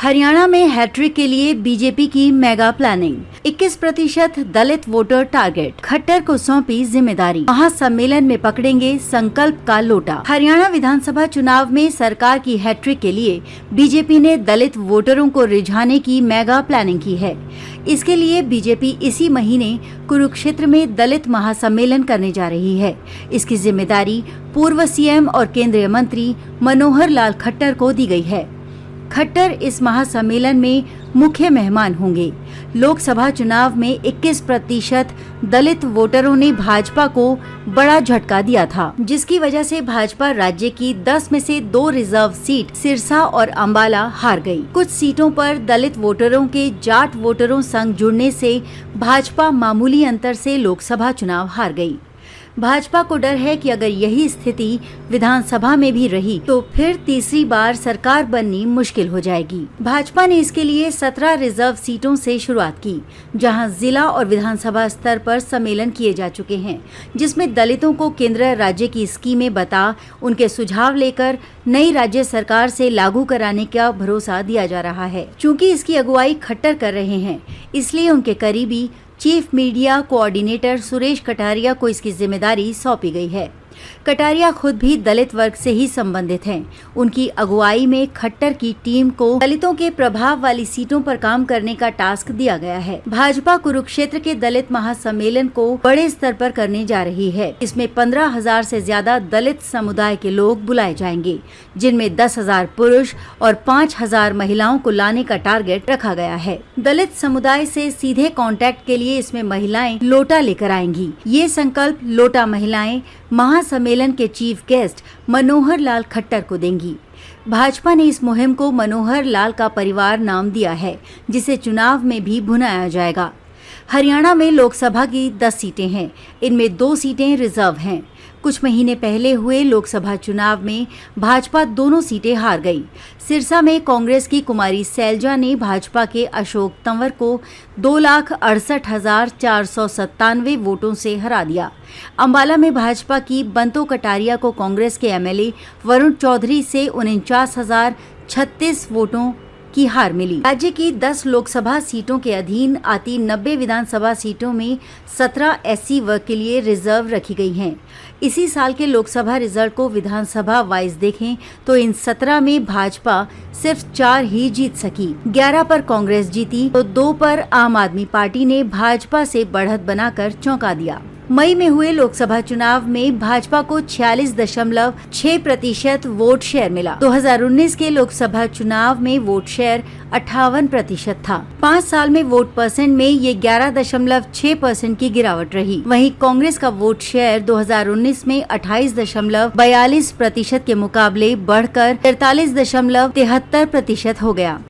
हरियाणा में हैट्रिक के लिए बीजेपी की मेगा प्लानिंग। 21% दलित वोटर टारगेट, खट्टर को सौंपी जिम्मेदारी। महासम्मेलन में पकड़ेंगे संकल्प का लोटा। हरियाणा विधानसभा चुनाव में सरकार की हैट्रिक के लिए बीजेपी ने दलित वोटरों को रिझाने की मेगा प्लानिंग की है। इसके लिए बीजेपी इसी महीने कुरुक्षेत्र में दलित महासम्मेलन करने जा रही है। इसकी जिम्मेदारी पूर्व सीएम और केंद्रीय मंत्री मनोहर लाल खट्टर को दी गई है। खट्टर इस महासम्मेलन में मुख्य मेहमान होंगे। लोकसभा चुनाव में 21% दलित वोटरों ने भाजपा को बड़ा झटका दिया था, जिसकी वजह से भाजपा राज्य की 10 में से 2 रिजर्व सीट सिरसा और अंबाला हार गई। कुछ सीटों पर दलित वोटरों के जाट वोटरों संग जुड़ने से भाजपा मामूली अंतर से लोकसभा चुनाव हार गई। भाजपा को डर है कि अगर यही स्थिति विधानसभा में भी रही तो फिर तीसरी बार सरकार बननी मुश्किल हो जाएगी। भाजपा ने इसके लिए 17 रिजर्व सीटों से शुरुआत की, जहां जिला और विधानसभा स्तर पर सम्मेलन किए जा चुके हैं, जिसमें दलितों को केंद्र राज्य की स्कीमें बता उनके सुझाव लेकर नई राज्य सरकार से लागू कराने का भरोसा दिया जा रहा है। चूँकि इसकी अगुवाई खट्टर कर रहे हैं, इसलिए उनके करीबी chief media coordinator Suresh Kataria को इसकी जिम्मेदारी सौंपी गई है। कटारिया खुद भी दलित वर्ग से ही संबंधित हैं। उनकी अगुवाई में खट्टर की टीम को दलितों के प्रभाव वाली सीटों पर काम करने का टास्क दिया गया है। भाजपा कुरुक्षेत्र के दलित महासम्मेलन को बड़े स्तर पर करने जा रही है। इसमें 15,000 से ज्यादा दलित समुदाय के लोग बुलाए जाएंगे, जिनमें 10,000 पुरुष और 5,000 महिलाओं को लाने का टारगेट रखा गया है। दलित समुदाय से सीधे कांटेक्ट के लिए इसमें महिलाएं लोटा लेकर आएंगी। ये संकल्प लोटा महिलाएं महासम्मेलन के चीफ गेस्ट मनोहर लाल खट्टर को देंगी। भाजपा ने इस मुहिम को मनोहर लाल का परिवार नाम दिया है, जिसे चुनाव में भी भुनाया जाएगा। हरियाणा में लोकसभा की 10 सीटें हैं, इनमें 2 सीटें रिजर्व हैं। कुछ महीने पहले हुए लोकसभा चुनाव में भाजपा दोनों सीटें हार गई। सिरसा में कांग्रेस की कुमारी सैलजा ने भाजपा के अशोक तंवर को 2,68,497 वोटों से हरा दिया। अंबाला में भाजपा की बंतो कटारिया को कांग्रेस के एमएलए वरुण चौधरी से 49,036 वोटों की हार मिली। राज्य की 10 लोकसभा सीटों के अधीन आती 90 विधानसभा सीटों में 17 एससी वर्ग के लिए रिजर्व रखी गई हैं। इसी साल के लोकसभा रिजल्ट को विधानसभा वाइज देखें तो इन 17 में भाजपा सिर्फ 4 ही जीत सकी। 11 पर कांग्रेस जीती तो 2 पर आम आदमी पार्टी ने भाजपा से बढ़त बनाकर चौंका दिया। मई में हुए लोकसभा चुनाव में भाजपा को 46.6% वोट शेयर मिला। 2019 के लोकसभा चुनाव में वोट शेयर 58% था। 5 साल में वोट परसेंट में ये 11.6% की गिरावट रही। वहीं कांग्रेस का वोट शेयर 2019 में 28.42% के मुकाबले बढ़कर 43.73% हो गया।